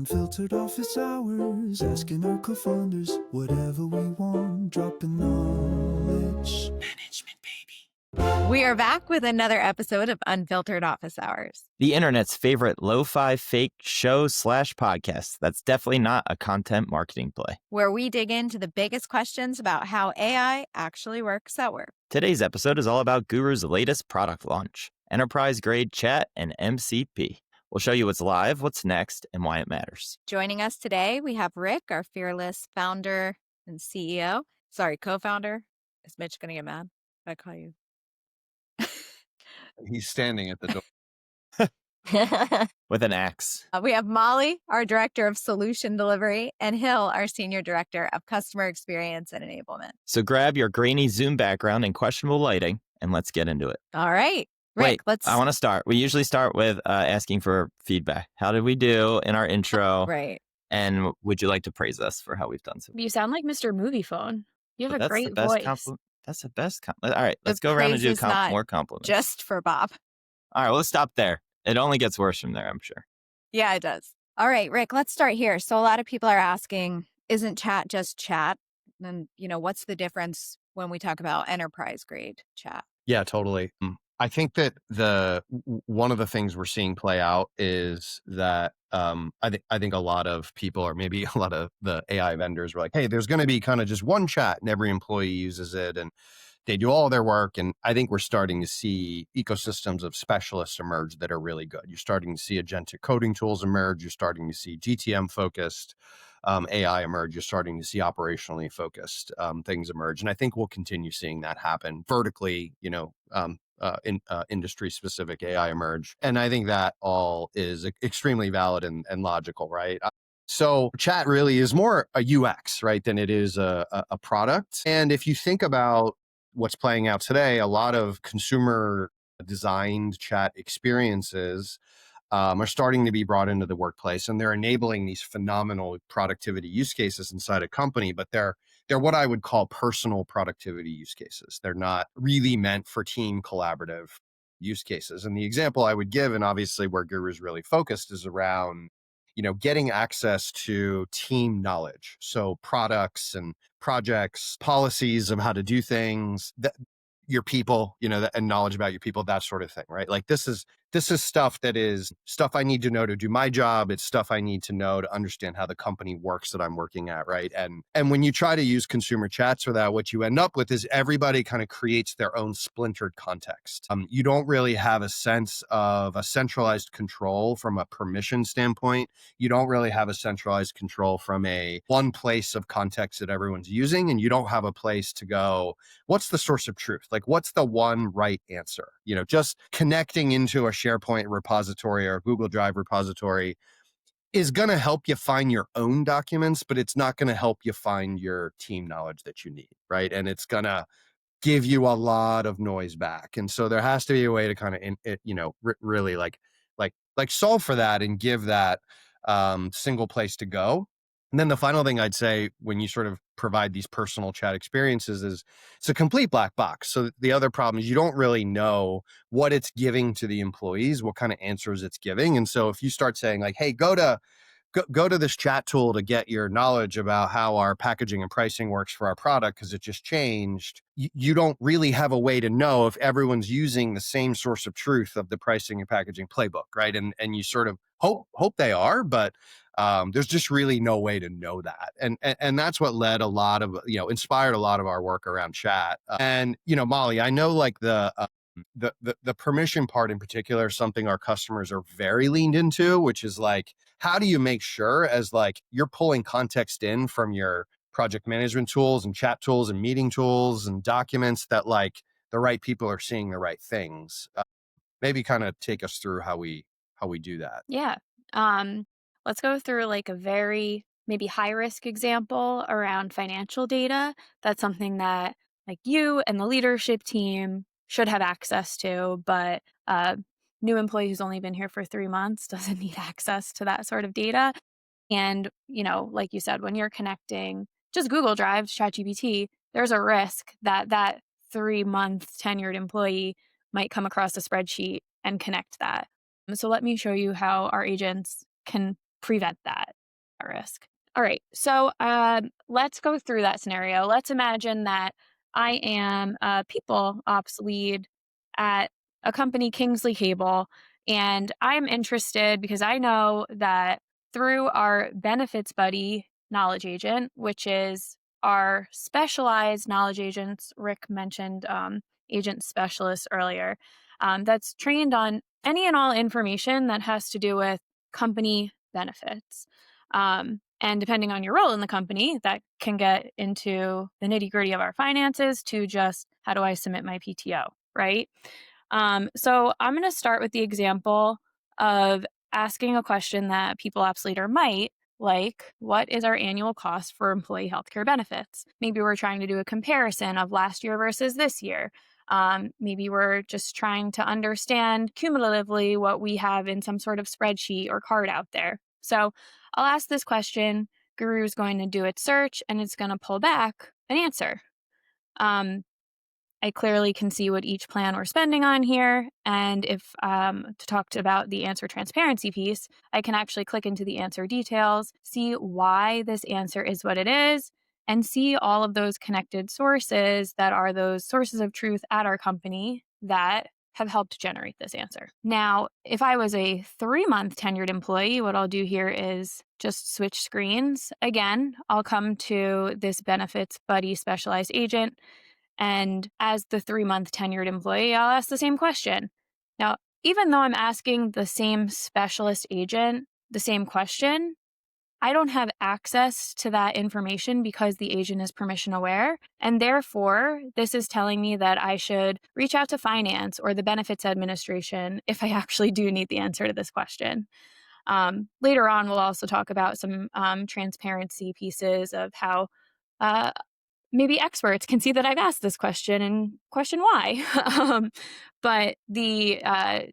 Unfiltered office hours, asking our co-founders whatever we want, dropping knowledge. Management, baby. We are back with another episode of Unfiltered Office Hours, the internet's favorite lo-fi fake show/podcast that's definitely not a content marketing play, where we dig into the biggest questions about how AI actually works at work. Today's episode is all about Guru's latest product launch, enterprise-grade chat and MCP. We'll show you what's live, what's next, and why it matters. Joining us today, we have Rick, our fearless founder and CEO. Sorry, co-founder. Is Mitch going to get mad if I call you? He's standing at the door. With an axe. We have Molly, our director of Solution Delivery, and Hill, our senior director of Customer Experience and Enablement. So grab your grainy Zoom background and questionable lighting, and let's get into it. All right. Rick, I want to start. We usually start with asking for feedback. How did we do in our intro? Right. And would you like to praise us for how we've done so? You sound like Mr. Movie Phone. You have a great voice. That's the best compliment. All right, let's go around and do more compliments. Just for Bob. All right, well, let's stop there. It only gets worse from there, I'm sure. Yeah, it does. All right, Rick, let's start here. So a lot of people are asking, isn't chat just chat? And, what's the difference when we talk about enterprise grade chat? Yeah, totally. I think that one of the things we're seeing play out is that I think a lot of people, or maybe a lot of the AI vendors, were like, hey, there's going to be kind of just one chat and every employee uses it and they do all their work. And I think we're starting to see ecosystems of specialists emerge that are really good. You're starting to see agentic coding tools emerge. You're starting to see GTM focused AI emerge. You're starting to see operationally focused things emerge. And I think we'll continue seeing that happen vertically, industry specific AI emerge. And I think that all is extremely valid and logical, right? So chat really is more a UX, right, than it is a product. And if you think about what's playing out today, a lot of consumer designed chat experiences are starting to be brought into the workplace, and they're enabling these phenomenal productivity use cases inside a company, but they're what I would call personal productivity use cases. They're not really meant for team collaborative use cases. And the example I would give, and obviously where Guru is really focused, is around getting access to team knowledge. So products and projects, policies of how to do things, your people, and knowledge about your people, that sort of thing, right? Like this is stuff I need to know to do my job. It's stuff I need to know to understand how the company works that I'm working at, right? And when you try to use consumer chats for that, what you end up with is everybody kind of creates their own splintered context. You don't really have a sense of a centralized control from a permission standpoint. You don't really have a centralized control from a one place of context that everyone's using, and you don't have a place to go, what's the source of truth? Like, what's the one right answer? Just connecting into a SharePoint repository or a Google Drive repository is going to help you find your own documents, but it's not going to help you find your team knowledge that you need, right? And it's going to give you a lot of noise back. And so there has to be a way to kind of, really like solve for that and give that single place to go. And then the final thing I'd say when you sort of provide these personal chat experiences is it's a complete black box. So the other problem is you don't really know what it's giving to the employees, what kind of answers it's giving. And so if you start saying like, hey, go to this chat tool to get your knowledge about how our packaging and pricing works for our product because it just changed, you don't really have a way to know if everyone's using the same source of truth of the pricing and packaging playbook, right? And you sort of hope they are, but there's just really no way to know that. And that's what led a lot of, inspired a lot of our work around chat. And, Molly, I know like the permission part in particular is something our customers are very leaned into, which is like, how do you make sure as like you're pulling context in from your project management tools and chat tools and meeting tools and documents that like the right people are seeing the right things? Maybe kind of take us through how we do that. Yeah. Let's go through like a very maybe high risk example around financial data. That's something that like you and the leadership team should have access to, but new employee who's only been here for 3 months doesn't need access to that sort of data. And, like you said, when you're connecting just Google Drive, ChatGPT, there's a risk that 3-month tenured employee might come across a spreadsheet and connect that. So let me show you how our agents can prevent that risk. All right. So let's go through that scenario. Let's imagine that I am a people ops lead at a company, Kingsley Cable, and I'm interested because I know that through our benefits buddy knowledge agent, which is our specialized knowledge agents, Rick mentioned agent specialists earlier, that's trained on any and all information that has to do with company benefits. And depending on your role in the company, that can get into the nitty gritty of our finances to just how do I submit my PTO, right? So I'm going to start with the example of asking a question that people ops leader might, like, what is our annual cost for employee healthcare benefits? Maybe we're trying to do a comparison of last year versus this year. Maybe we're just trying to understand cumulatively what we have in some sort of spreadsheet or card out there. So I'll ask this question. Guru is going to do its search and it's going to pull back an answer. I clearly can see what each plan we're spending on here. And if to talk about the answer transparency piece, I can actually click into the answer details, see why this answer is what it is, and see all of those connected sources that are those sources of truth at our company that have helped generate this answer. Now, if I was a 3-month tenured employee, what I'll do here is just switch screens. Again, I'll come to this benefits buddy specialized agent. And as the 3-month tenured employee, I'll ask the same question. Now, even though I'm asking the same specialist agent the same question, I don't have access to that information because the agent is permission aware. And therefore, this is telling me that I should reach out to finance or the benefits administration if I actually do need the answer to this question. Later on, we'll also talk about some transparency pieces of how maybe experts can see that I've asked this question and question why. But the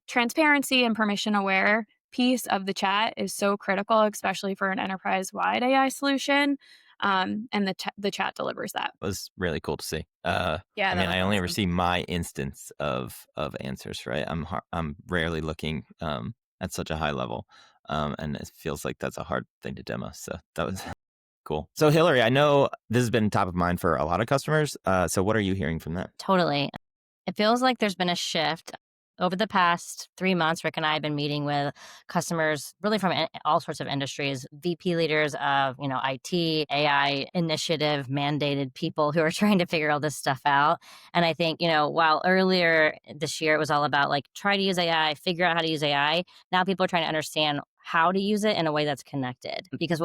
transparency and permission aware piece of the chat is so critical, especially for an enterprise-wide AI solution. And the chat delivers that. It was really cool to see. Yeah, I mean, I only ever awesome. see my instance of answers, right? I'm rarely looking at such a high level, and it feels like that's a hard thing to demo. So that was cool. So Hillary, I know this has been top of mind for a lot of customers. So what are you hearing from them? Totally. It feels like there's been a shift. Over the past 3 months, Rick and I have been meeting with customers really from all sorts of industries, VP leaders of, IT, AI initiative mandated people who are trying to figure all this stuff out. And I think, while earlier this year it was all about like try to use AI, figure out how to use AI, now people are trying to understand how to use it in a way that's connected. Because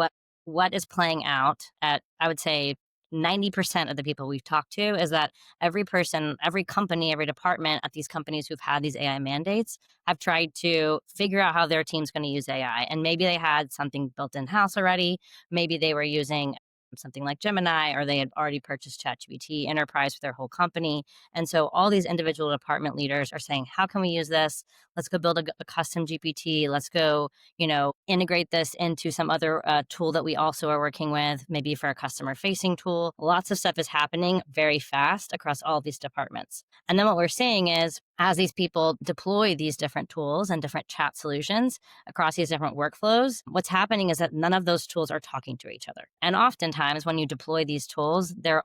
what is playing out at, I would say, 90% of the people we've talked to is that every person, every company, every department at these companies who've had these AI mandates have tried to figure out how their team's going to use AI. And maybe they had something built in-house already. Maybe they were using something like Gemini, or they had already purchased ChatGPT Enterprise for their whole company. And so all these individual department leaders are saying, how can we use this? Let's go build a custom GPT. Let's go, integrate this into some other tool that we also are working with, maybe for a customer facing tool. Lots of stuff is happening very fast across all these departments. And then what we're seeing is as these people deploy these different tools and different chat solutions across these different workflows, what's happening is that none of those tools are talking to each other. And oftentimes when you deploy these tools, the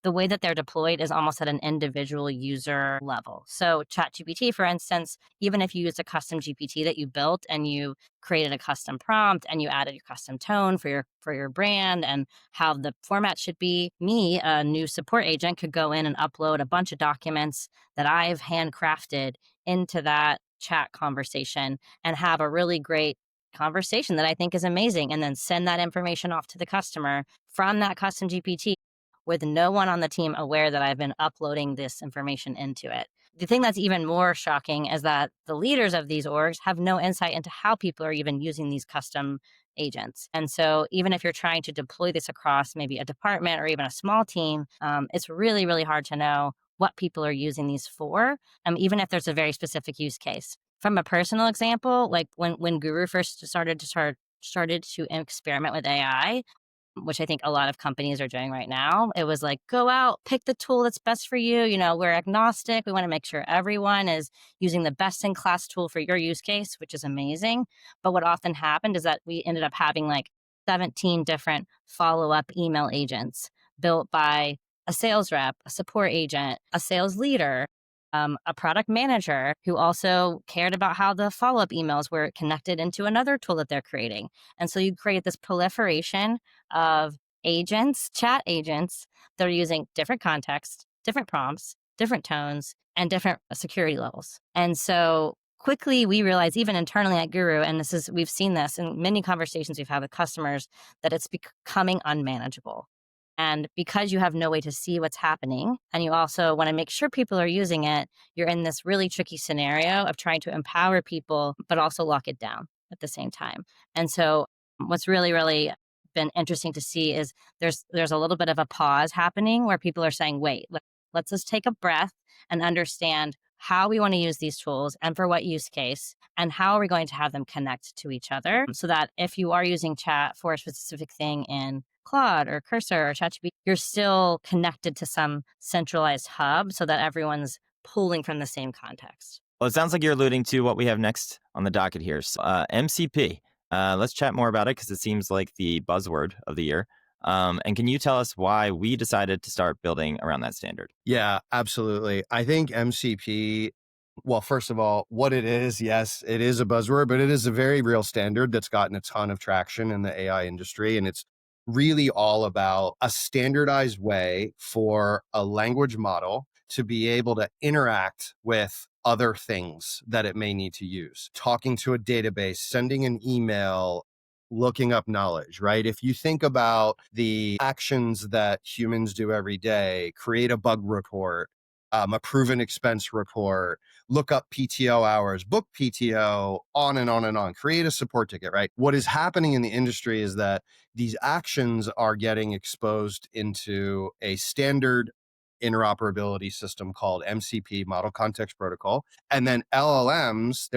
way that they're deployed is almost at an individual user level. So ChatGPT, for instance, even if you use a custom GPT that you built and you created a custom prompt and you added your custom tone for your brand and how the format should be, me, a new support agent, could go in and upload a bunch of documents that I've handcrafted into that chat conversation and have a really great conversation that I think is amazing, and then send that information off to the customer from that custom GPT with no one on the team aware that I've been uploading this information into it. The thing that's even more shocking is that the leaders of these orgs have no insight into how people are even using these custom agents. And so even if you're trying to deploy this across maybe a department or even a small team, it's really, really hard to know what people are using these for, even if there's a very specific use case. From a personal example, like when Guru first started to experiment with AI, which I think a lot of companies are doing right now. It was like, go out, pick the tool that's best for you. We're agnostic. We want to make sure everyone is using the best in class tool for your use case, which is amazing. But what often happened is that we ended up having like 17 different follow-up email agents built by a sales rep, a support agent, a sales leader, a product manager who also cared about how the follow-up emails were connected into another tool that they're creating. And so you create this proliferation of agents, chat agents that are using different context, different prompts, different tones, and different security levels. And so quickly we realized, even internally at Guru, and we've seen this in many conversations we've had with customers, that it's becoming unmanageable. And because you have no way to see what's happening, and you also want to make sure people are using it, you're in this really tricky scenario of trying to empower people, but also lock it down at the same time. And so what's really, really been interesting to see is there's a little bit of a pause happening where people are saying, wait, let's just take a breath and understand how we want to use these tools and for what use case, and how are we going to have them connect to each other so that if you are using chat for a specific thing in Claude or Cursor or ChatGPT, you're still connected to some centralized hub so that everyone's pulling from the same context. Well, it sounds like you're alluding to what we have next on the docket here. So, MCP. Let's chat more about it because it seems like the buzzword of the year. And can you tell us why we decided to start building around that standard? Yeah, absolutely. I think MCP, well, first of all, what it is, yes, it is a buzzword, but it is a very real standard that's gotten a ton of traction in the AI industry. And it's really all about a standardized way for a language model to be able to interact with other things that it may need to use. Talking to a database, sending an email, looking up knowledge, right? If you think about the actions that humans do every day, create a bug report, approve an expense report, look up PTO hours, book PTO, on and on and on, create a support ticket, right? What is happening in the industry is that these actions are getting exposed into a standard interoperability system called MCP, Model Context Protocol. And then LLMs,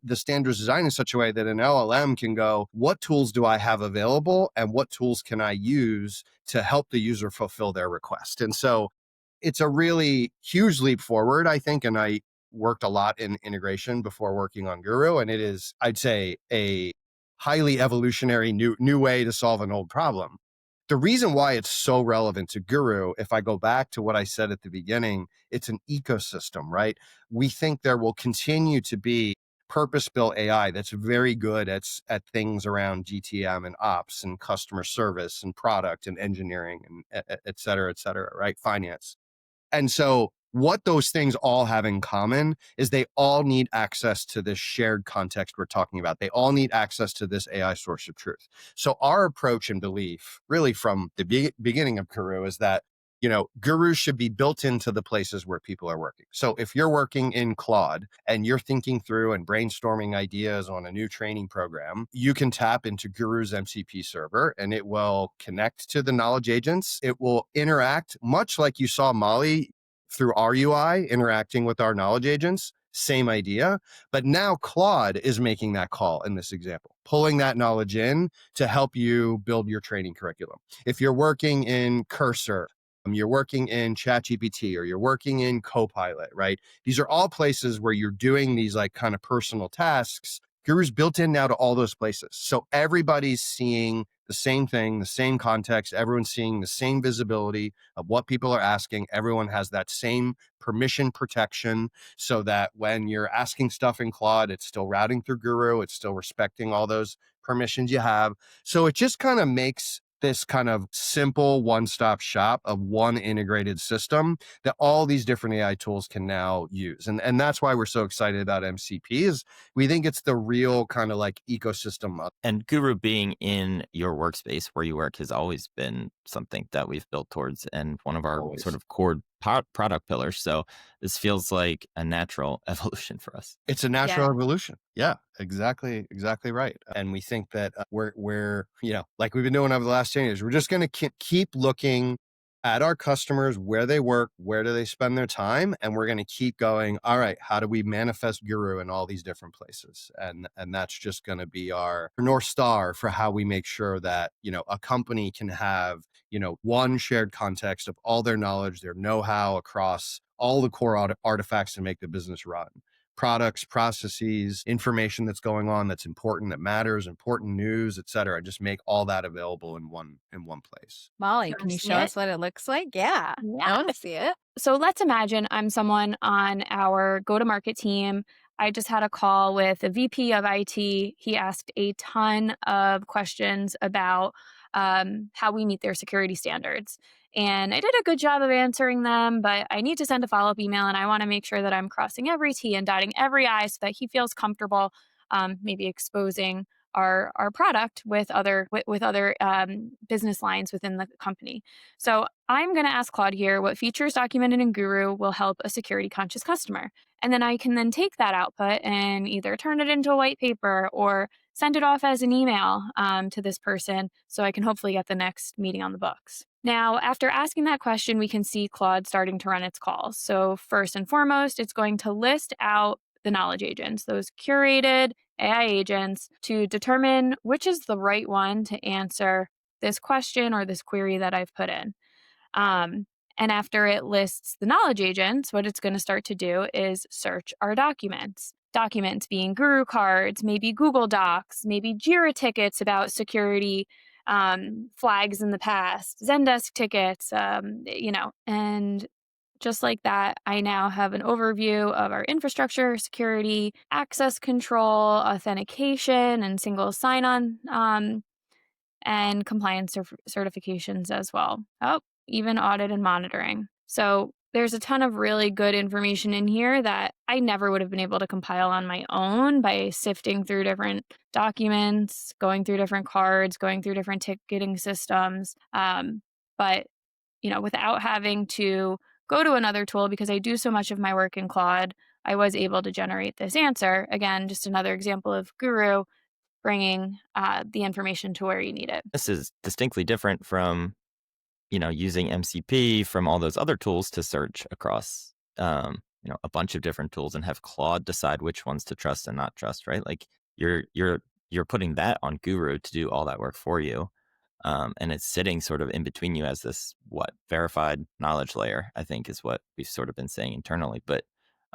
the standards designed in such a way that an LLM can go, what tools do I have available and what tools can I use to help the user fulfill their request? And so it's a really huge leap forward, I think. And I worked a lot in integration before working on Guru. And it is, I'd say, a highly evolutionary new way to solve an old problem. The reason why it's so relevant to Guru, if I go back to what I said at the beginning, it's an ecosystem, right? We think there will continue to be purpose-built AI that's very good at things around GTM and ops and customer service and product and engineering and et cetera, right? Finance. And so what those things all have in common is they all need access to this shared context we're talking about. They all need access to this AI source of truth. So our approach and belief really from the beginning of Guru is that, Gurus should be built into the places where people are working. So if you're working in Claude and you're thinking through and brainstorming ideas on a new training program, you can tap into Guru's MCP server and it will connect to the knowledge agents. It will interact much like you saw Molly through our UI interacting with our knowledge agents. Same idea. But now Claude is making that call in this example, pulling that knowledge in to help you build your training curriculum. If you're working in Cursor, you're working in ChatGPT, or you're working in Copilot, right? These are all places where you're doing these like kind of personal tasks. Guru's built in now to all those places. So everybody's seeing the same thing, the same context. Everyone's seeing the same visibility of what people are asking. Everyone has that same permission protection so that when you're asking stuff in Claude, it's still routing through Guru. It's still respecting all those permissions you have. So it just kind of makes this kind of simple one-stop shop of one integrated system that all these different AI tools can now use. And that's why we're so excited about MCP is we think it's the real kind of like ecosystem. And Guru being in your workspace where you work has always been something that we've built towards and one of our sort of core product pillars. So this feels like a natural evolution for us. It's a natural evolution. Yeah, exactly right. And we think that we're like we've been doing over the last 10 years, we're just going to keep looking at our customers, where they work, where do they spend their time, and we're going to keep going. All right, how do we manifest Guru in all these different places? And that's just going to be our North Star for how we make sure that, a company can have, one shared context of all their knowledge, their know-how across all the core artifacts to make the business run. Products, processes, information that's going on that's important, that matters, important news, et cetera. Just make all that available in one place. Molly, You can wanna you see show it? us what it looks like? Yeah. I Yeah. want to see it. So let's imagine I'm someone on our go-to-market team. I just had a call with a VP of IT. He asked a ton of questions about how we meet their security standards. And I did a good job of answering them, but I need to send a follow-up email, and I want to make sure that I'm crossing every T and dotting every I so that he feels comfortable maybe exposing our product with other business lines within the company. So I'm going to ask Claude here what features documented in Guru will help a security conscious customer. And then I can then take that output and either turn it into a white paper or send it off as an email to this person so I can hopefully get the next meeting on the books. Now, after asking that question, we can see Claude starting to run its calls. So first and foremost, it's going to list out the knowledge agents, those curated AI agents, to determine which is the right one to answer this question or this query that I've put in. And after it lists the knowledge agents, what it's going to start to do is search our documents. Documents being Guru cards, maybe Google Docs, maybe Jira tickets about security flags in the past, Zendesk tickets, and just like that, I now have an overview of our infrastructure, security, access control, authentication, and single sign-on, and compliance certifications as well. Oh, even audit and monitoring. So there's a ton of really good information in here that I never would have been able to compile on my own by sifting through different documents, going through different cards, going through different ticketing systems. But without having to go to another tool, because I do so much of my work in Claude, I was able to generate this answer. Again, just another example of Guru bringing the information to where you need it. This is distinctly different from, using MCP from all those other tools to search across, a bunch of different tools and have Claude decide which ones to trust and not trust, right? Like you're putting that on Guru to do all that work for you. And it's sitting sort of in between you as this verified knowledge layer, I think is what we've sort of been saying internally. But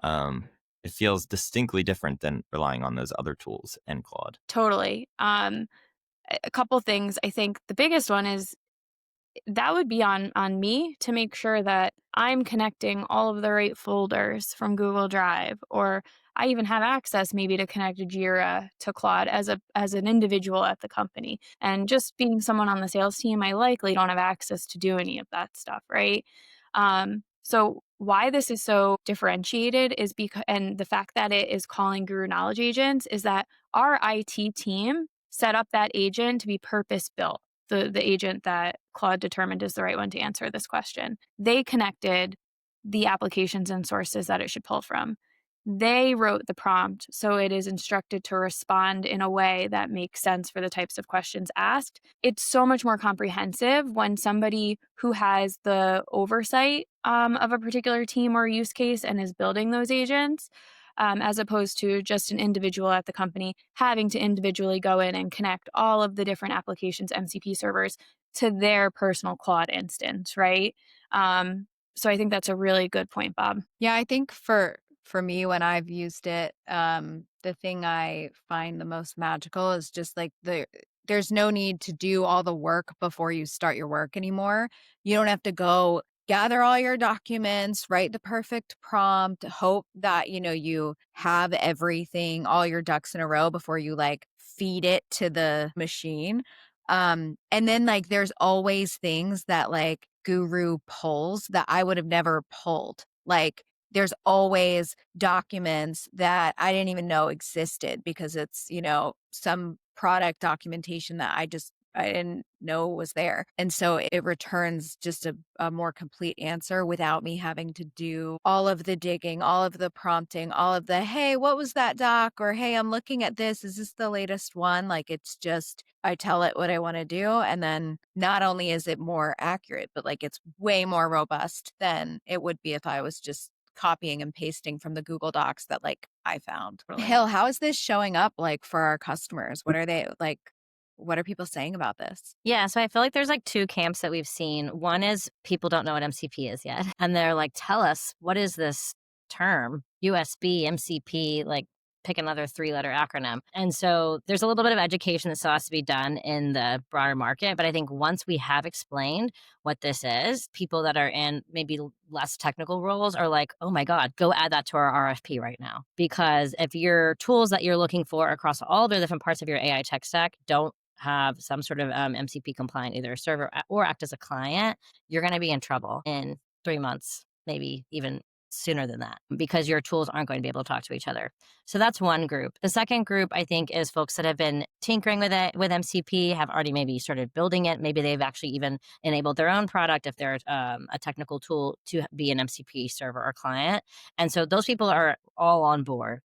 it feels distinctly different than relying on those other tools and Claude. Totally. A couple things. I think the biggest one is that would be on me to make sure that I'm connecting all of the right folders from Google Drive, or I even have access maybe to connect Jira to Claude as an individual at the company. And just being someone on the sales team, I likely don't have access to do any of that stuff, right? So why this is so differentiated is because, and the fact that it is calling Guru Knowledge Agents, is that our IT team set up that agent to be purpose built. The agent that Claude determined is the right one to answer this question. They connected the applications and sources that it should pull from. They wrote the prompt, so it is instructed to respond in a way that makes sense for the types of questions asked. It's so much more comprehensive when somebody who has the oversight of a particular team or use case and is building those agents, as opposed to just an individual at the company having to individually go in and connect all of the different applications, MCP servers, to their personal Claude instance, right? So I think that's a really good point, Bob. Yeah, I think for me, when I've used it, the thing I find the most magical is just like there's no need to do all the work before you start your work anymore. You don't have to go gather all your documents, write the perfect prompt, hope that, you have everything, all your ducks in a row before you feed it to the machine. And then there's always things that Guru pulls that I would have never pulled. There's always documents that I didn't even know existed because it's, some product documentation that I didn't know was there. And so it returns just a more complete answer without me having to do all of the digging, all of the prompting, all of the, hey, what was that doc? Or, hey, I'm looking at this. Is this the latest one? Like, it's just, I tell it what I want to do. And then not only is it more accurate, but like it's way more robust than it would be if I was just copying and pasting from the Google Docs that like I found. Really. Hill, how is this showing up like for our customers? What are they like? What are people saying about this? Yeah, so I feel like there's like two camps that we've seen. One is people don't know what MCP is yet. And they're like, tell us, what is this term? USB, MCP, like pick another 3-letter acronym. And so there's a little bit of education that still has to be done in the broader market. But I think once we have explained what this is, people that are in maybe less technical roles are like, oh my God, go add that to our RFP right now. Because if your tools that you're looking for across all the different parts of your AI tech stack don't have some sort of MCP compliant, either a server or act as a client, you're going to be in trouble in 3 months, maybe even sooner than that, because your tools aren't going to be able to talk to each other. So that's one group. The second group, I think, is folks that have been tinkering with it, with MCP, have already maybe started building it. Maybe they've actually even enabled their own product if they're a technical tool to be an MCP server or client. And so those people are all on board.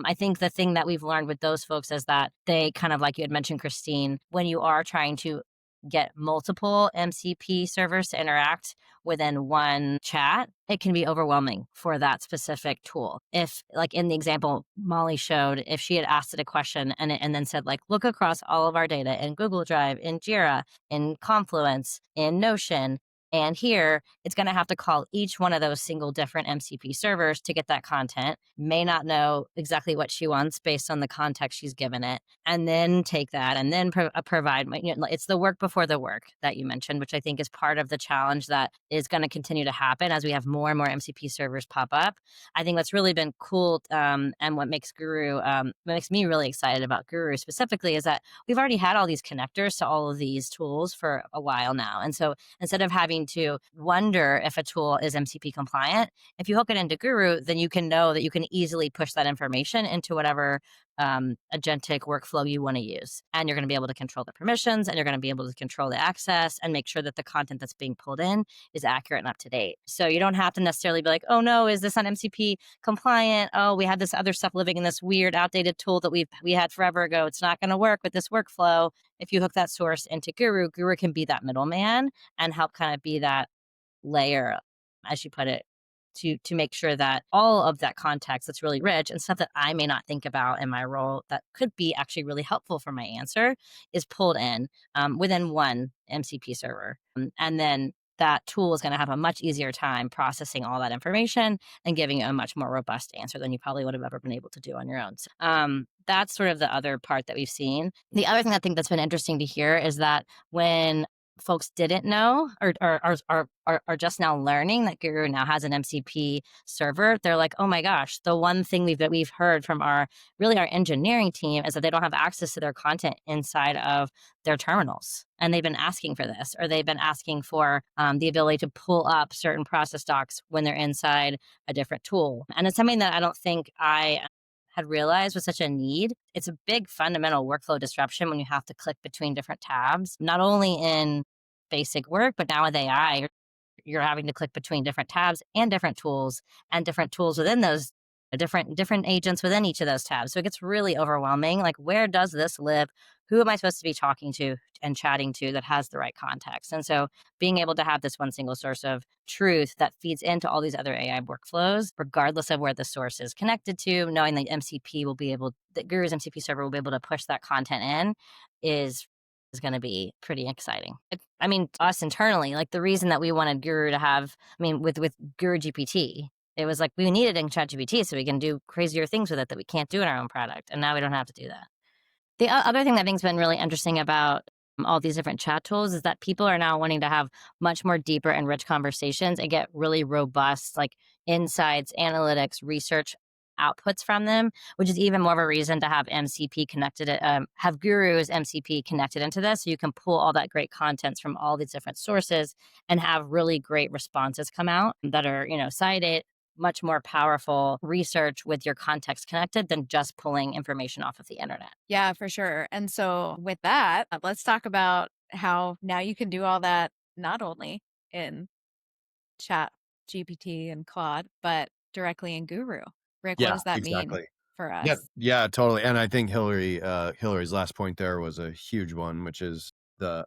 I think the thing that we've learned with those folks is that they kind of, like you had mentioned, Christine, when you are trying to get multiple MCP servers to interact within one chat, it can be overwhelming for that specific tool. If, like in the example Molly showed, if she had asked it a question and then said, like, look across all of our data in Google Drive, in Jira, in Confluence, in Notion, and here, it's going to have to call each one of those single different MCP servers to get that content, may not know exactly what she wants based on the context she's given it, and then take that and then provide, it's the work before the work that you mentioned, which I think is part of the challenge that is going to continue to happen as we have more and more MCP servers pop up. I think what's really been cool and what makes me really excited about Guru specifically is that we've already had all these connectors to all of these tools for a while now. And so instead of having to wonder if a tool is MCP compliant, if you hook it into Guru, then you can know that you can easily push that information into whatever agentic workflow you want to use. And you're going to be able to control the permissions, and you're going to be able to control the access and make sure that the content that's being pulled in is accurate and up to date. So you don't have to necessarily be like, oh no, is this on MCP compliant? Oh, we had this other stuff living in this weird outdated tool that we had forever ago. It's not going to work with this workflow. If you hook that source into Guru, Guru can be that middleman and help kind of be that layer, as you put it, to make sure that all of that context that's really rich and stuff that I may not think about in my role that could be actually really helpful for my answer is pulled in within one MCP server. And then that tool is going to have a much easier time processing all that information and giving you a much more robust answer than you probably would have ever been able to do on your own. So, that's sort of the other part that we've seen. The other thing I think that's been interesting to hear is that when folks didn't know or are just now learning that Guru now has an MCP server, they're like, oh my gosh, the one thing we've heard from our engineering team is that they don't have access to their content inside of their terminals. And they've been asking for this, or they've been asking for the ability to pull up certain process docs when they're inside a different tool. And it's something that I don't think I had realized was such a need. It's a big fundamental workflow disruption when you have to click between different tabs, not only in basic work, but now with AI, you're having to click between different tabs and different tools within those different agents within each of those tabs. So it gets really overwhelming. Like, where does this live? Who am I supposed to be talking to and chatting to that has the right context? And so being able to have this one single source of truth that feeds into all these other AI workflows, regardless of where the source is connected to, knowing that that Guru's MCP server will be able to push that content in is going to be pretty exciting. Us internally, like the reason that we wanted Guru to have, with Guru GPT, it was like we needed in ChatGPT so we can do crazier things with it that we can't do in our own product. And now we don't have to do that. The other thing that I think has been really interesting about all these different chat tools is that people are now wanting to have much more deeper and rich conversations and get really robust, like insights, analytics, research outputs from them, which is even more of a reason to have MCP connected, have Guru's MCP connected into this. So you can pull all that great content from all these different sources and have really great responses come out that are, cited, much more powerful research with your context connected than just pulling information off of the internet. Yeah, for sure. And so with that, let's talk about how now you can do all that not only in Chat GPT and Claude, but directly in Guru. Rick, what Yeah, does that mean exactly. for Yeah, us? yeah, totally. And I think Hillary's last point there was a huge one, which is the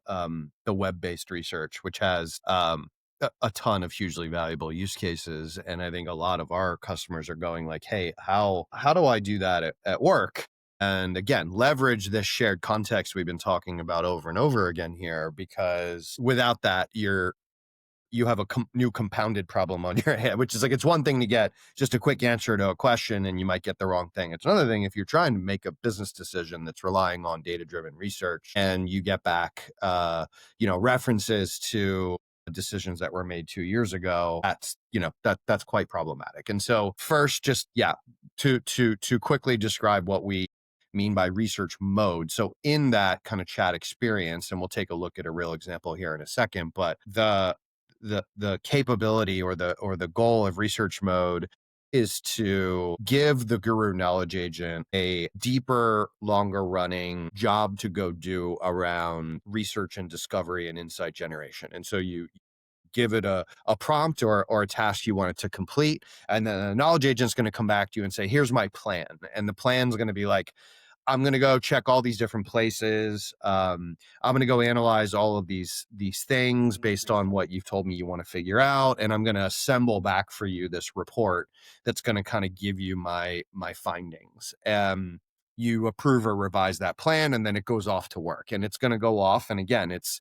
web-based research, which has a ton of hugely valuable use cases. And I think a lot of our customers are going like, hey, how do I do that at work? And again, leverage this shared context we've been talking about over and over again here, because without that, you have a new compounded problem on your head, which is like, it's one thing to get just a quick answer to a question and you might get the wrong thing. It's another thing if you're trying to make a business decision that's relying on data-driven research and you get back, references to decisions that were made 2 years ago. That's quite problematic. And so first, just, to quickly describe what we mean by research mode. So in that kind of chat experience, and we'll take a look at a real example here in a second, but the capability or the goal of research mode is to give the Guru knowledge agent a deeper, longer running job to go do around research and discovery and insight generation. And so you give it a prompt or a task you want it to complete, and then the knowledge agent's going to come back to you and say, here's my plan. And the plan's going to be like, I'm going to go check all these different places. I'm going to go analyze all of these things based on what you've told me you want to figure out. And I'm going to assemble back for you this report that's going to kind of give you my findings. You approve or revise that plan, and then it goes off to work, and it's going to go off. And again, it's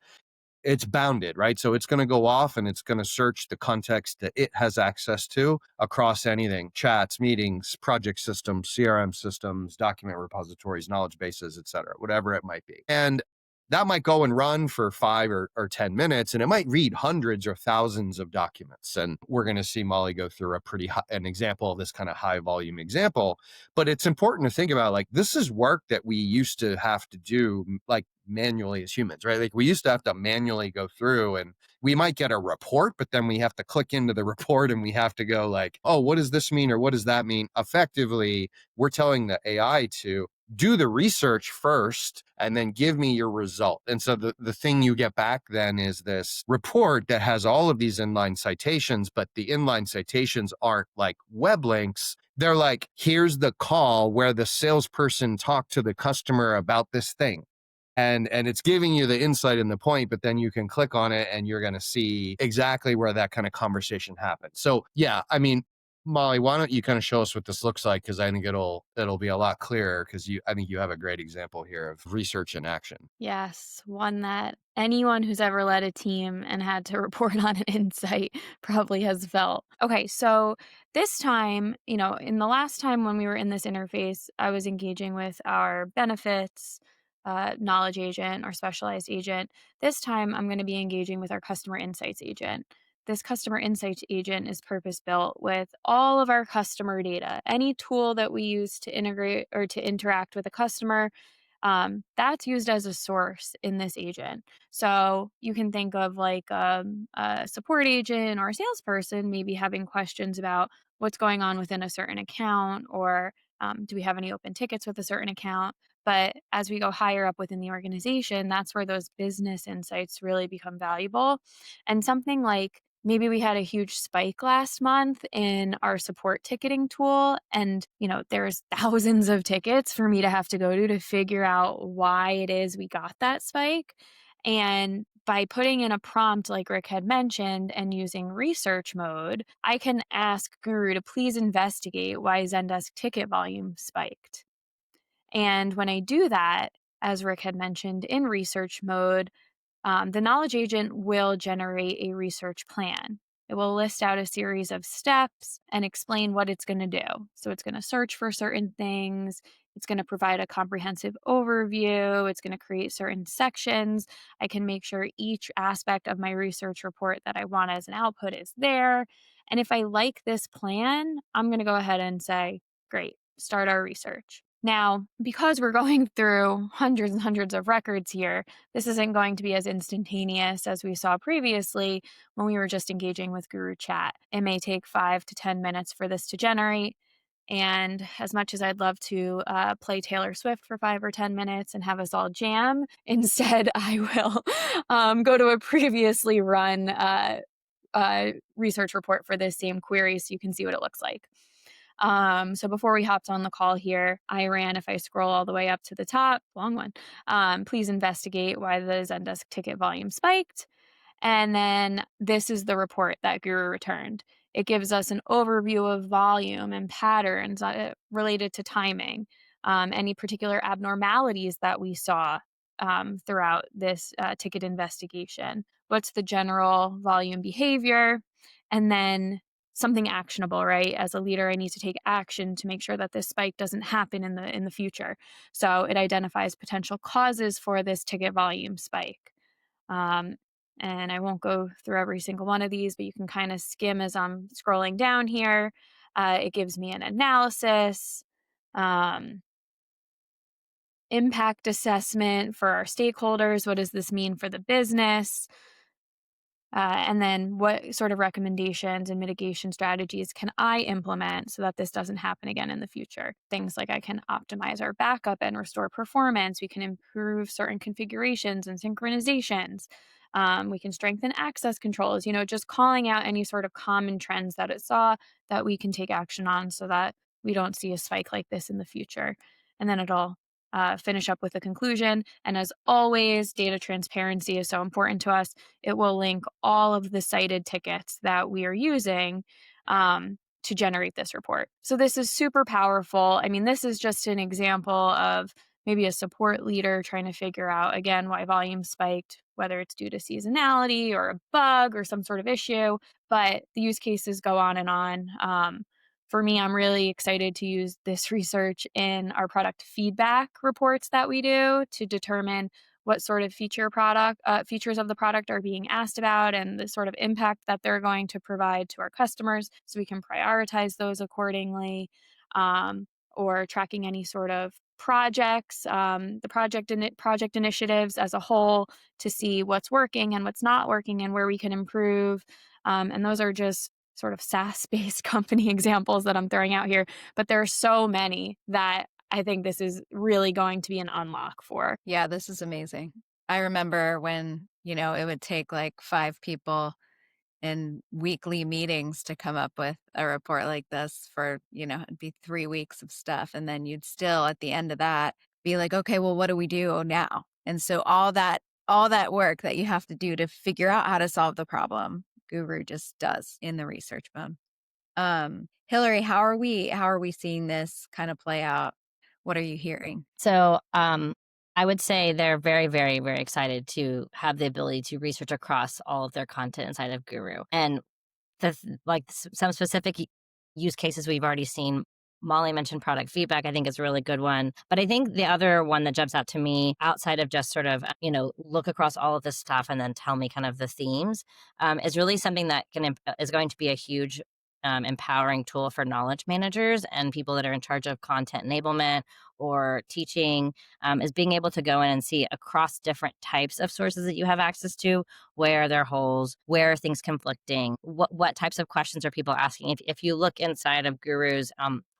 bounded, right? So it's going to go off and it's going to search the context that it has access to across anything: chats, meetings, project systems, CRM systems, document repositories, knowledge bases, et cetera, whatever it might be. And that might go and run for 5 or 10 minutes, and it might read hundreds or thousands of documents. And we're going to see Molly go through an example of this kind of high volume example. But it's important to think about, like, this is work that we used to have to do, like, manually as humans, right? Like, we used to have to manually go through, and we might get a report, but then we have to click into the report and we have to go like, oh, what does this mean? Or what does that mean? Effectively, we're telling the AI to do the research first and then give me your result. And so the thing you get back then is this report that has all of these inline citations, but the inline citations aren't like web links. They're like, here's the call where the salesperson talked to the customer about this thing. And it's giving you the insight and the point, but then you can click on it and you're going to see exactly where that kind of conversation happened. So yeah, I mean, Molly, why don't you kind of show us what this looks like? Because I think it'll be a lot clearer, because I think you have a great example here of research in action. Yes, one that anyone who's ever led a team and had to report on an insight probably has felt. Okay, so this time, in the last time when we were in this interface, I was engaging with our benefits knowledge agent or specialized agent. This time, I'm going to be engaging with our customer insights agent. This customer insights agent is purpose built with all of our customer data. Any tool that we use to integrate or to interact with a customer, that's used as a source in this agent. So you can think of like a support agent or a salesperson maybe having questions about what's going on within a certain account, or do we have any open tickets with a certain account? But as we go higher up within the organization, that's where those business insights really become valuable. And something like, maybe we had a huge spike last month in our support ticketing tool, and there's thousands of tickets for me to have to go to figure out why it is we got that spike. And by putting in a prompt like Rick had mentioned and using research mode, I can ask Guru to please investigate why Zendesk ticket volume spiked. And when I do that, as Rick had mentioned, in research mode, the knowledge agent will generate a research plan. It will list out a series of steps and explain what it's going to do. So it's going to search for certain things. It's going to provide a comprehensive overview. It's going to create certain sections. I can make sure each aspect of my research report that I want as an output is there. And if I like this plan, I'm going to go ahead and say, great, start our research. Now, because we're going through hundreds and hundreds of records here, this isn't going to be as instantaneous as we saw previously when we were just engaging with Guru Chat. It may take 5 to 10 minutes for this to generate. And as much as I'd love to play Taylor Swift for 5 or 10 minutes and have us all jam, instead I will go to a previously run research report for this same query so you can see what it looks like. So before we hopped on the call here, I ran, if I scroll all the way up to the top, long one, please investigate why the Zendesk ticket volume spiked. And then this is the report that Guru returned. It gives us an overview of volume and patterns related to timing, any particular abnormalities that we saw throughout this ticket investigation. What's the general volume behavior? And then something actionable, right? As a leader, I need to take action to make sure that this spike doesn't happen in the future. So it identifies potential causes for this ticket volume spike. And I won't go through every single one of these, but you can kind of skim as I'm scrolling down here. It gives me an analysis, impact assessment for our stakeholders. What does this mean for the business? And then what sort of recommendations and mitigation strategies can I implement so that this doesn't happen again in the future? Things like I can optimize our backup and restore performance. We can improve certain configurations and synchronizations. We can strengthen access controls, just calling out any sort of common trends that it saw that we can take action on so that we don't see a spike like this in the future. And then it'll finish up with a conclusion. And as always, data transparency is so important to us. It will link all of the cited tickets that we are using to generate this report. So this is super powerful. I mean, this is just an example of maybe a support leader trying to figure out, again, why volume spiked, whether it's due to seasonality or a bug or some sort of issue. But the use cases go on and on. For me, I'm really excited to use this research in our product feedback reports that we do to determine what sort of features of the product are being asked about and the sort of impact that they're going to provide to our customers so we can prioritize those accordingly, or tracking any sort of projects, the project initiatives as a whole to see what's working and what's not working and where we can improve. And those are just sort of SaaS-based company examples that I'm throwing out here, but there are so many that I think this is really going to be an unlock for. Yeah, this is amazing. I remember when, it would take like 5 people in weekly meetings to come up with a report like this for, it'd be 3 weeks of stuff. And then you'd still at the end of that be like, okay, well, what do we do now? And so all that work that you have to do to figure out how to solve the problem, Guru just does in the research mode. Hillary, how are we seeing this kind of play out? What are you hearing? So I would say they're very, very, very excited to have the ability to research across all of their content inside of Guru. And some specific use cases we've already seen. Molly mentioned product feedback. I think is a really good one. But I think the other one that jumps out to me outside of just sort of, look across all of this stuff and then tell me kind of the themes is really something that is going to be a huge empowering tool for knowledge managers and people that are in charge of content enablement or teaching, is being able to go in and see across different types of sources that you have access to, where there are holes, where are things conflicting, what types of questions are people asking. If you look inside of Guru's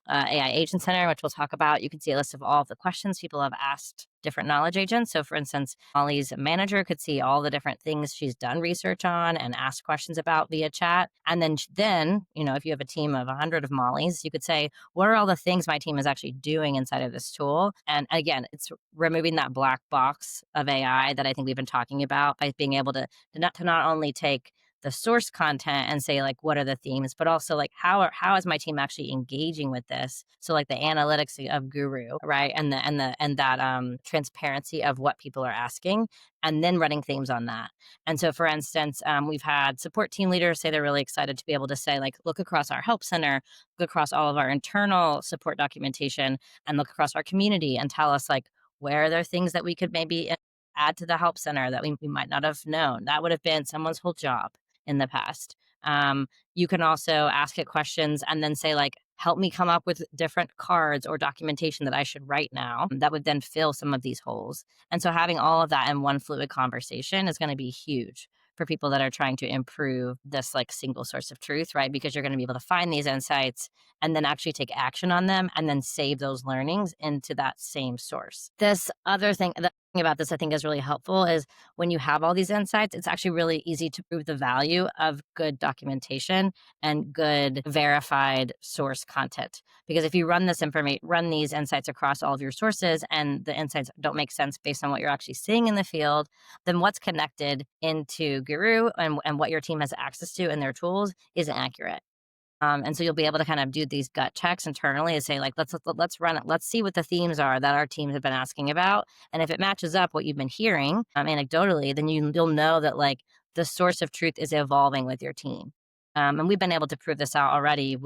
AI Agent Center, which we'll talk about, you can see a list of all of the questions people have asked different knowledge agents. So for instance, Molly's manager could see all the different things she's done research on and ask questions about via chat. And then, if you have a team of 100 of Molly's, you could say, what are all the things my team is actually doing inside of this tool? And again, it's removing that black box of AI that I think we've been talking about by being able to not only take the source content and say like what are the themes, but also like how is my team actually engaging with this? So like the analytics of Guru, right, and that transparency of what people are asking, and then running themes on that. And so, for instance, we've had support team leaders say they're really excited to be able to say like look across our help center, look across all of our internal support documentation, and look across our community and tell us like where are there things that we could maybe add to the help center that we might not have known. That would have been someone's whole job in the past. You can also ask it questions and then say like, help me come up with different cards or documentation that I should write now that would then fill some of these holes. And so having all of that in one fluid conversation is going to be huge for people that are trying to improve this like single source of truth, right? Because you're going to be able to find these insights and then actually take action on them and then save those learnings into that same source. This other thing, the thing about this I think is really helpful is when you have all these insights, it's actually really easy to prove the value of good documentation and good verified source content. Because if you run run these insights across all of your sources and the insights don't make sense based on what you're actually seeing in the field, then what's connected into Guru and what your team has access to in their tools isn't accurate. And so you'll be able to kind of do these gut checks internally and say, like, let's run it. Let's see what the themes are that our teams have been asking about. And if it matches up what you've been hearing anecdotally, then you'll know that like the source of truth is evolving with your team. And we've been able to prove this out already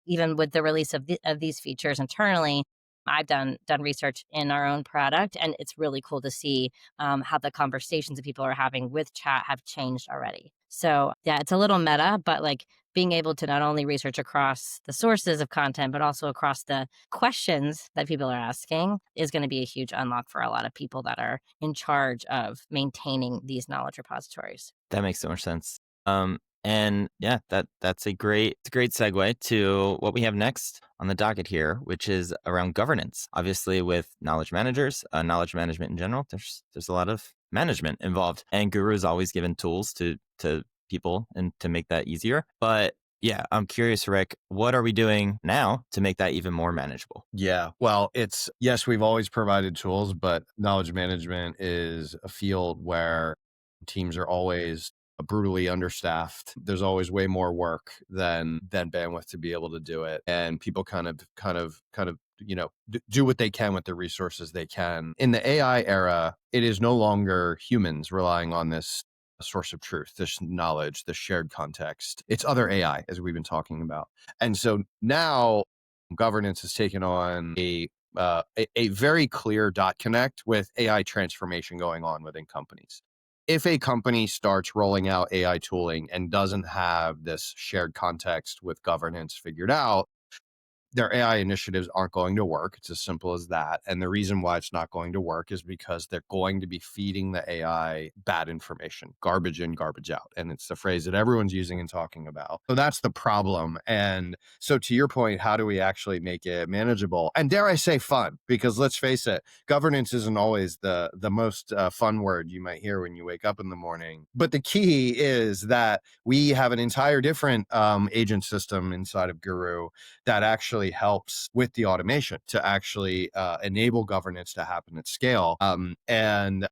even with the release of these features internally. I've done research in our own product, and it's really cool to see how the conversations that people are having with chat have changed already. So yeah, it's a little meta, but like being able to not only research across the sources of content, but also across the questions that people are asking is going to be a huge unlock for a lot of people that are in charge of maintaining these knowledge repositories. That makes so much sense. And yeah, that's a great segue to what we have next on the docket here, which is around governance. Obviously, with knowledge managers, knowledge management in general, there's a lot of management involved, and Guru is always given tools to people and to make that easier. But yeah, I'm curious, Rick, what are we doing now to make that even more manageable? Yeah. Well, yes, we've always provided tools, but knowledge management is a field where teams are always brutally understaffed. There's always way more work than bandwidth to be able to do it. And people kind of, do what they can with the resources they can. In the AI era, it is no longer humans relying on this source of truth, this knowledge, this shared context. It's other AI, as we've been talking about. And so now governance has taken on a very clear dot connect with AI transformation going on within companies. If a company starts rolling out AI tooling and doesn't have this shared context with governance figured out, their AI initiatives aren't going to work. It's as simple as that. And the reason why it's not going to work is because they're going to be feeding the AI bad information, garbage in, garbage out. And it's the phrase that everyone's using and talking about. So that's the problem. And so to your point, how do we actually make it manageable? And dare I say fun? Because let's face it, governance isn't always the most fun word you might hear when you wake up in the morning. But the key is that we have an entire different agent system inside of Guru that actually helps with the automation to actually enable governance to happen at scale. And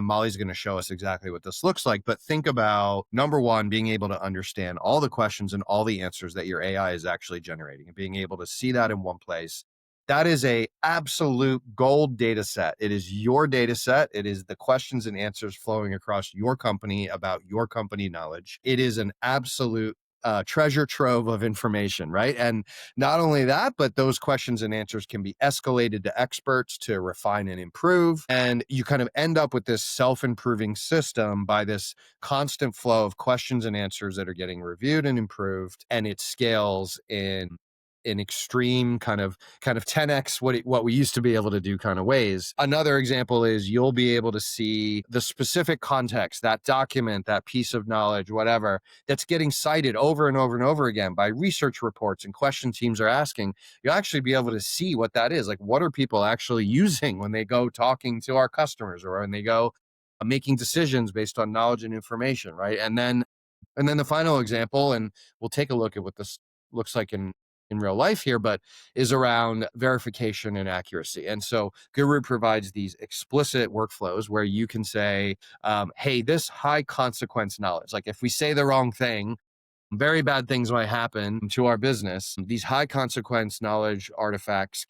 Molly's going to show us exactly what this looks like. But think about, number one, being able to understand all the questions and all the answers that your AI is actually generating and being able to see that in one place. That is a absolute gold data set. It is your data set. It is the questions and answers flowing across your company about your company knowledge. It is an absolute treasure trove of information, right? And not only that, but those questions and answers can be escalated to experts to refine and improve. And you kind of end up with this self-improving system by this constant flow of questions and answers that are getting reviewed and improved. And it scales in extreme kind of 10x what we used to be able to do kind of ways. Another example is you'll be able to see the specific context, that document, that piece of knowledge, whatever, that's getting cited over and over and over again by research reports and question teams are asking. You'll actually be able to see what that is. Like, what are people actually using when they go talking to our customers or when they go making decisions based on knowledge and information, right? And then the final example, and we'll take a look at what this looks like in real life here, but is around verification and accuracy. And so Guru provides these explicit workflows where you can say, hey, this high consequence knowledge, like if we say the wrong thing, very bad things might happen to our business. These high consequence knowledge artifacts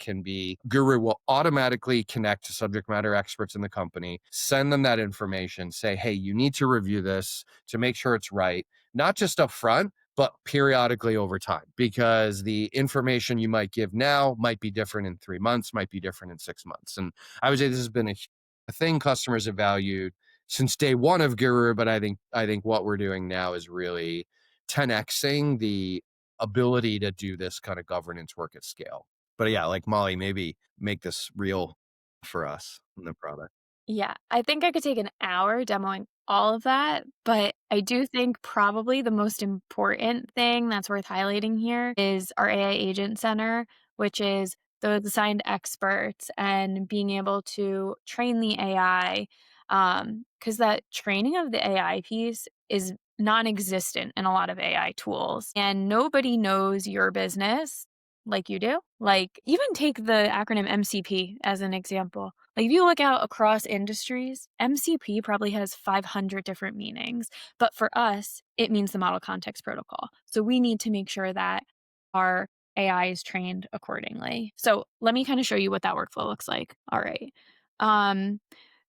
Guru will automatically connect to subject matter experts in the company, send them that information, say, hey, you need to review this to make sure it's right, not just up front, but periodically over time, because the information you might give now might be different in 3 months, might be different in 6 months. And I would say this has been a thing customers have valued since day one of Guru, but I think what we're doing now is really 10xing the ability to do this kind of governance work at scale. But yeah, like Molly, maybe make this real for us in the product. Yeah, I think I could take an hour demoing all of that, but I do think probably the most important thing that's worth highlighting here is our AI Agent Center, which is those assigned experts and being able to train the AI. Because that training of the AI piece is non existent in a lot of AI tools, and nobody knows your business like you do. Like, even take the acronym MCP as an example. Like, if you look out across industries, MCP probably has 500 different meanings. But for us, it means the Model Context Protocol. So we need to make sure that our AI is trained accordingly. So let me kind of show you what that workflow looks like. All right.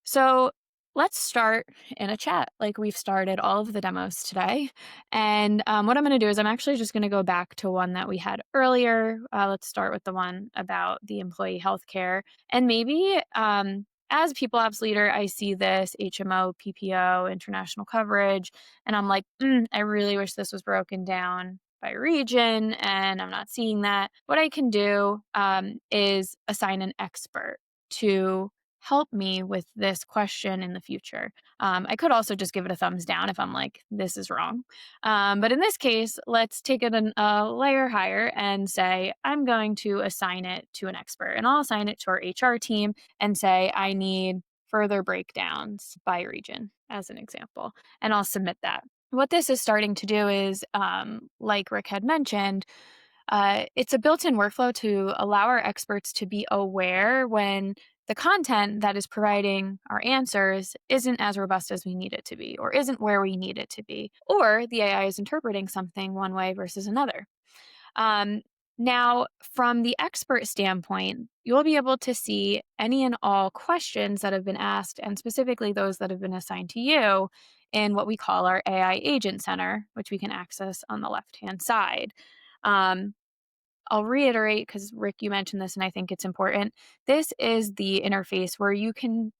So let's start in a chat like we've started all of the demos today. And what I'm going to do is I'm actually just going to go back to one that we had earlier. Let's start with the one about the employee healthcare. And maybe as a People Ops leader, I see this HMO, PPO, international coverage, and I'm like, I really wish this was broken down by region, and I'm not seeing that. What I can do is assign an expert to help me with this question in the future. I could also just give it a thumbs down if I'm like, this is wrong. But in this case, let's take it a layer higher and say, I'm going to assign it to an expert. And I'll assign it to our HR team and say, I need further breakdowns by region, as an example. And I'll submit that. What this is starting to do is, like Rick had mentioned, it's a built-in workflow to allow our experts to be aware when the content that is providing our answers isn't as robust as we need it to be, or isn't where we need it to be, or the AI is interpreting something one way versus another. Now, from the expert standpoint, you'll be able to see any and all questions that have been asked, and specifically those that have been assigned to you in what we call our AI Agent Center, which we can access on the left-hand side. I'll reiterate, because Rick, you mentioned this, and I think it's important. This is the interface where you can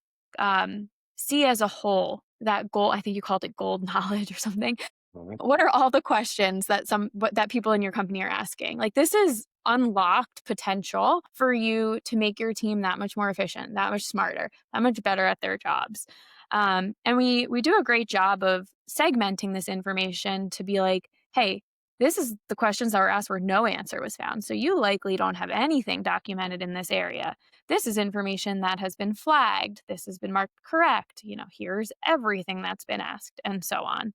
see as a whole that goal. I think you called it gold knowledge or something. What are all the questions that that people in your company are asking? Like, this is unlocked potential for you to make your team that much more efficient, that much smarter, that much better at their jobs. And we do a great job of segmenting this information to be like, hey, this is the questions that were asked where no answer was found. So you likely don't have anything documented in this area. This is information that has been flagged. This has been marked correct. Here's everything that's been asked, and so on.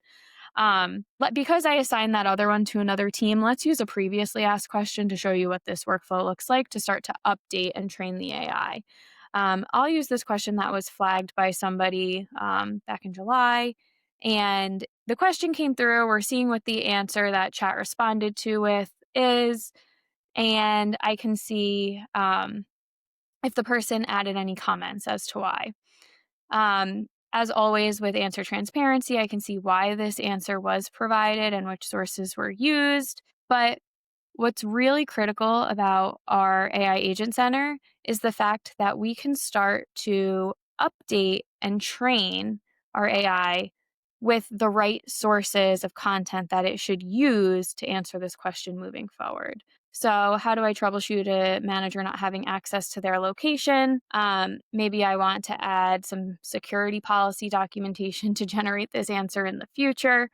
But because I assigned that other one to another team, let's use a previously asked question to show you what this workflow looks like to start to update and train the AI. I'll use this question that was flagged by somebody back in July. And the question came through. We're seeing what the answer that chat responded to with is. And I can see if the person added any comments as to why. As always, with answer transparency, I can see why this answer was provided and which sources were used. But what's really critical about our AI Agent Center is the fact that we can start to update and train our AI with the right sources of content that it should use to answer this question moving forward. So how do I troubleshoot a manager not having access to their location? Maybe I want to add some security policy documentation to generate this answer in the future.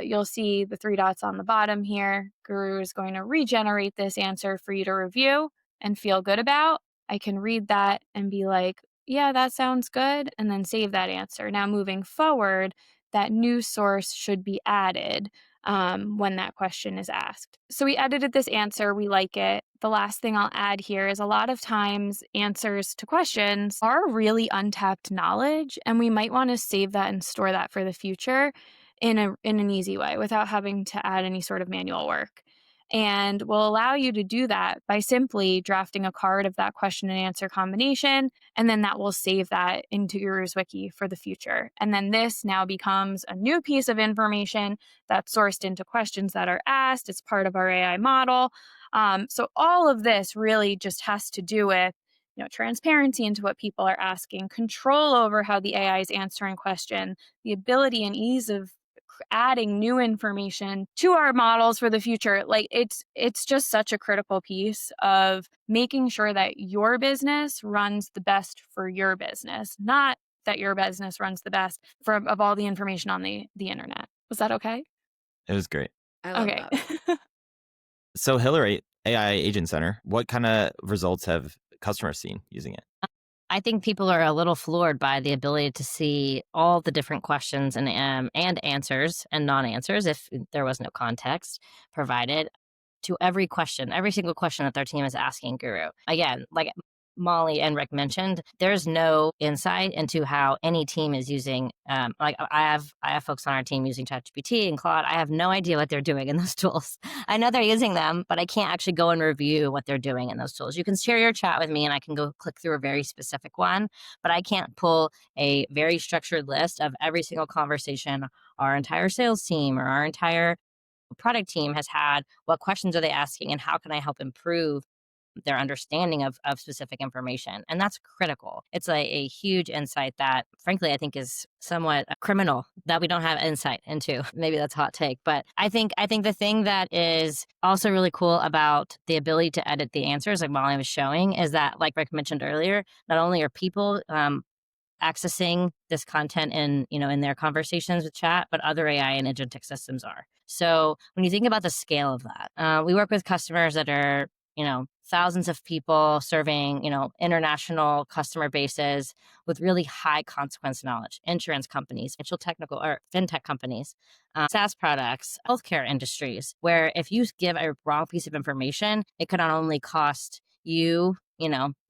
You'll see the 3 dots on the bottom here. Guru is going to regenerate this answer for you to review and feel good about. I can read that and be like, yeah, that sounds good, and then save that answer. Now, moving forward, that new source should be added when that question is asked. So we edited this answer. We like it. The last thing I'll add here is a lot of times answers to questions are really untapped knowledge, and we might want to save that and store that for the future in an easy way without having to add any sort of manual work. And will allow you to do that by simply drafting a card of that question and answer combination, and then that will save that into Guru's Wiki for the future. And then this now becomes a new piece of information that's sourced into questions that are asked. It's part of our AI model. So all of this really just has to do with transparency into what people are asking, control over how the AI is answering question, the ability and ease of adding new information to our models for the future. Like it's just such a critical piece of making sure that your business runs the best for your business, not that your business runs the best of all the information on the internet. Was that okay? It was great. I love Okay. that. So Hillary, AI Agent Center, what kind of results have customers seen using it? I think people are a little floored by the ability to see all the different questions and answers and non-answers if there was no context provided to every question, every single question that their team is asking Guru. Again, like Molly and Rick mentioned, there's no insight into how any team is using. Like I have folks on our team using ChatGPT and Claude. I have no idea what they're doing in those tools. I know they're using them, but I can't actually go and review what they're doing in those tools. You can share your chat with me, and I can go click through a very specific one, but I can't pull a very structured list of every single conversation our entire sales team or our entire product team has had. What questions are they asking, and how can I help improve their understanding of specific information? And that's critical. It's a huge insight that, frankly, I think is somewhat criminal that we don't have insight into. Maybe that's a hot take, but I think the thing that is also really cool about the ability to edit the answers, like Molly was showing, is that, like Rick mentioned earlier, not only are people accessing this content in their conversations with chat, but other AI and agentic systems are. So when you think about the scale of that, we work with customers that are thousands of people serving international customer bases with really high consequence knowledge, insurance companies, financial technical or fintech companies, SaaS products, healthcare industries, where if you give a wrong piece of information, it could not only cost you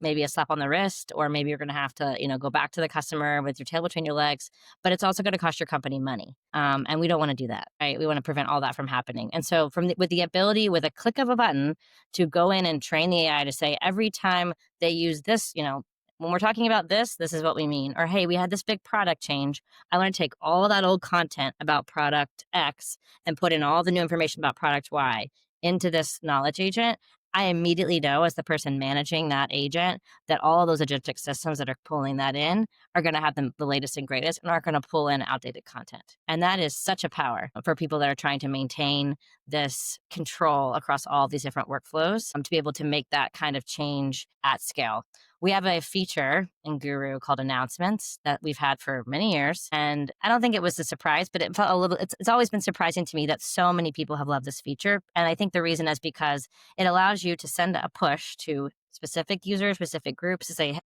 maybe a slap on the wrist, or maybe you're going to have to, go back to the customer with your tail between your legs, but it's also going to cost your company money. And we don't want to do that, right? We want to prevent all that from happening. And so with the ability, with a click of a button, to go in and train the AI to say, every time they use this, when we're talking about this is what we mean. Or, hey, we had this big product change. I want to take all that old content about product X and put in all the new information about product Y into this knowledge agent. I immediately know, as the person managing that agent, that all of those agentic systems that are pulling that in are going to have the latest and greatest and aren't going to pull in outdated content. And that is such a power for people that are trying to maintain this control across all these different workflows, to be able to make that kind of change at scale. We have a feature in Guru called Announcements that we've had for many years. And I don't think it was a surprise, but it felt it's always been surprising to me that so many people have loved this feature. And I think the reason is because it allows you to send a push to specific users, specific groups, to say, hey,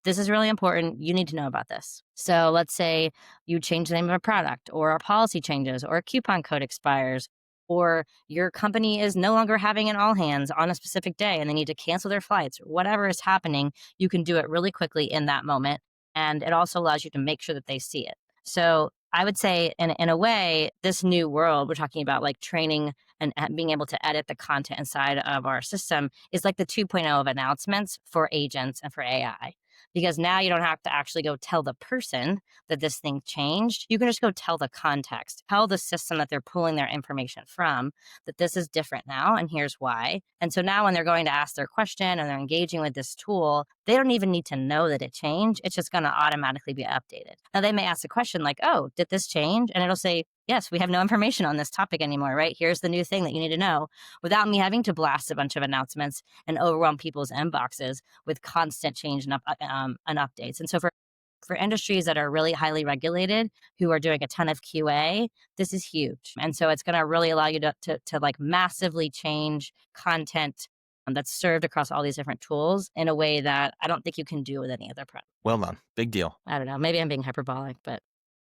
this is really important. You need to know about this. So let's say you change the name of a product, or a policy changes, or a coupon code expires, or your company is no longer having an all hands on a specific day and they need to cancel their flights, or whatever is happening. You can do it really quickly in that moment. And it also allows you to make sure that they see it. So I would say in a way, this new world, we're talking about like training and being able to edit the content inside of our system, is like the 2.0 of announcements for agents and for AI. Because now you don't have to actually go tell the person that this thing changed. You can just go tell the context, tell the system that they're pulling their information from, that this is different now and here's why. And so now when they're going to ask their question and they're engaging with this tool, they don't even need to know that it changed. It's just going to automatically be updated. Now they may ask a question like, oh, did this change? And it'll say, yes, we have no information on this topic anymore, right? Here's the new thing that you need to know, without me having to blast a bunch of announcements and overwhelm people's inboxes with constant change and updates. And so for industries that are really highly regulated, who are doing a ton of QA, this is huge. And so it's going to really allow you to like massively change content that's served across all these different tools in a way that I don't think you can do with any other product. Well done. Big deal. I don't know. Maybe I'm being hyperbolic, but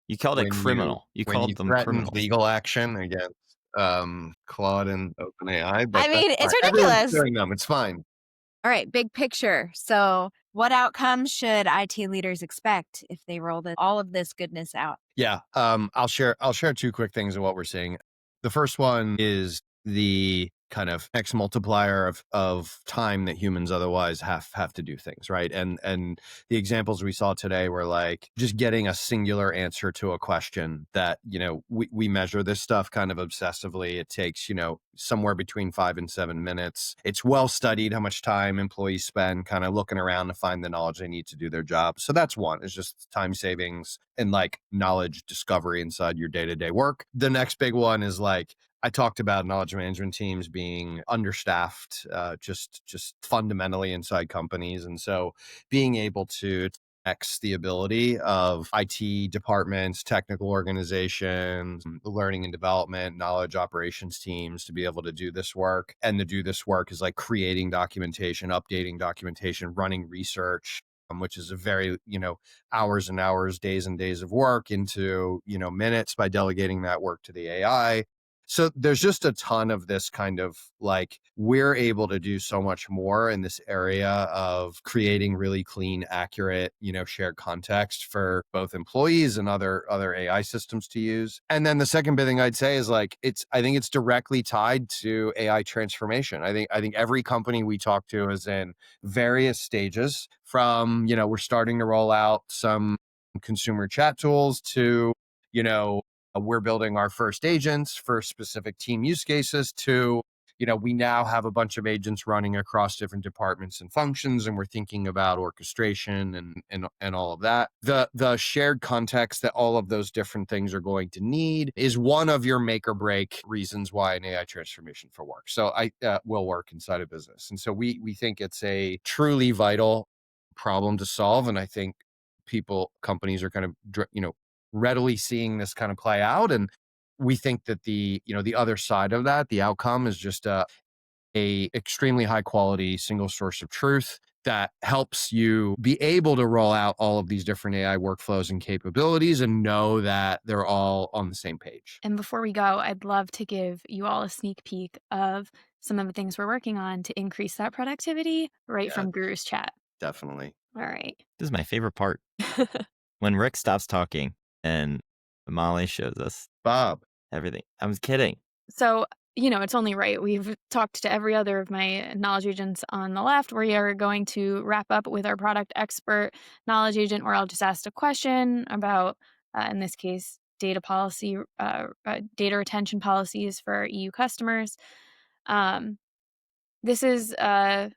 you called it criminal. You called them criminals. Legal action against Claude and OpenAI. I mean, it's ridiculous. Everyone's doing them. It's fine. All right, big picture. So what outcomes should IT leaders expect if they roll all of this goodness out? Yeah, I'll share two quick things of what we're seeing. The first one is the kind of X multiplier of time that humans otherwise have to do things, right? And the examples we saw today were like just getting a singular answer to a question that, we measure this stuff kind of obsessively. It takes, somewhere between 5 and 7 minutes. It's well studied how much time employees spend kind of looking around to find the knowledge they need to do their job. So that's one, is just time savings and like knowledge discovery inside your day-to-day work. The next big one is like, I talked about knowledge management teams being understaffed, just fundamentally inside companies. And so being able to X the ability of IT departments, technical organizations, learning and development, knowledge operations teams to be able to do this work. And to do this work is like creating documentation, updating documentation, running research, which is a very, hours and hours, days and days of work into, minutes by delegating that work to the AI. So there's just a ton of this kind of like, we're able to do so much more in this area of creating really clean, accurate, shared context for both employees and other AI systems to use. And then the second big thing I'd say is like, I think it's directly tied to AI transformation. I think every company we talk to is in various stages from, we're starting to roll out some consumer chat tools to, we're building our first agents for specific team use cases to, we now have a bunch of agents running across different departments and functions, and we're thinking about orchestration and all of that. The shared context that all of those different things are going to need is one of your make or break reasons why an AI transformation for work. So will work inside a business. And so we think it's a truly vital problem to solve. And I think companies are kind of, readily seeing this kind of play out. And we think that the other side of that, the outcome is just a extremely high quality single source of truth that helps you be able to roll out all of these different AI workflows and capabilities and know that they're all on the same page. And before we go, I'd love to give you all a sneak peek of some of the things we're working on to increase that productivity from Guru's chat. Definitely. All right. This is my favorite part. When Rick stops talking and Molly shows us Bob. everything. I was kidding. So, it's only right. We've talked to every other of my knowledge agents on the left. We are going to wrap up with our product expert knowledge agent, where I'll just ask a question about, in this case, data policy, data retention policies for EU customers. This is a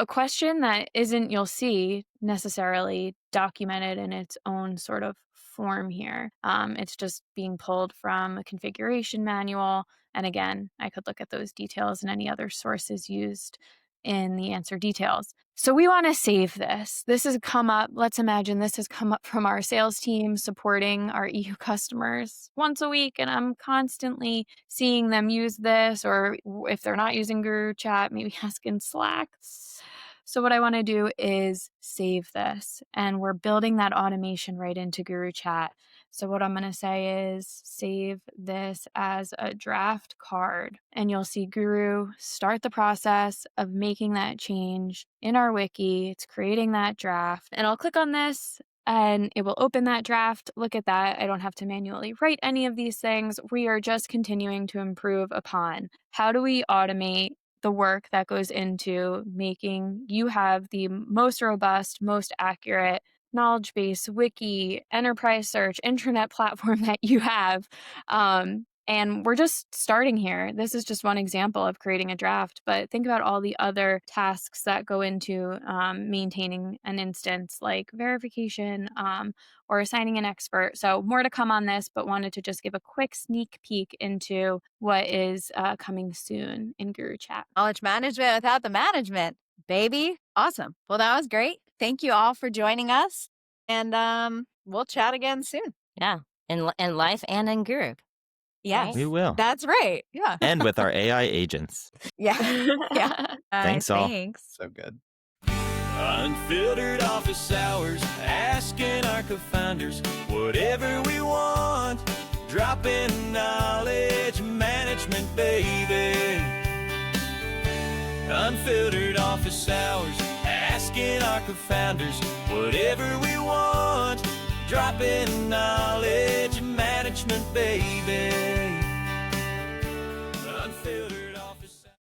question that you'll see necessarily documented in its own sort of form here. It's just being pulled from a configuration manual. And again, I could look at those details and any other sources used in the answer details. So we want to save this. This has come up. Let's imagine this has come up from our sales team supporting our EU customers once a week. And I'm constantly seeing them use this, or if they're not using Guru Chat, maybe ask in Slack. So what I want to do is save this, and we're building that automation right into Guru Chat. So what I'm going to say is save this as a draft card, and you'll see Guru start the process of making that change in our wiki. It's creating that draft, and I'll click on this and it will open that draft. Look at that. I don't have to manually write any of these things. We are just continuing to improve upon how do we automate the work that goes into making you have the most robust, most accurate knowledge base, wiki, enterprise search, internet platform that you have. And we're just starting here. This is just one example of creating a draft, but think about all the other tasks that go into maintaining an instance, like verification or assigning an expert. So more to come on this, but wanted to just give a quick sneak peek into what is coming soon in Guru Chat. Knowledge management without the management, baby. Awesome. Well, that was great. Thank you all for joining us. And we'll chat again soon. Yeah. In life and in Guru. Yes. We will. That's right. Yeah. And with our AI agents. Yeah. Yeah. Thanks all. Thanks. So good. Unfiltered office hours, asking our co-founders whatever we want. Dropping knowledge management, baby. Unfiltered office hours, asking our co-founders whatever we want. Dropping knowledge management, baby.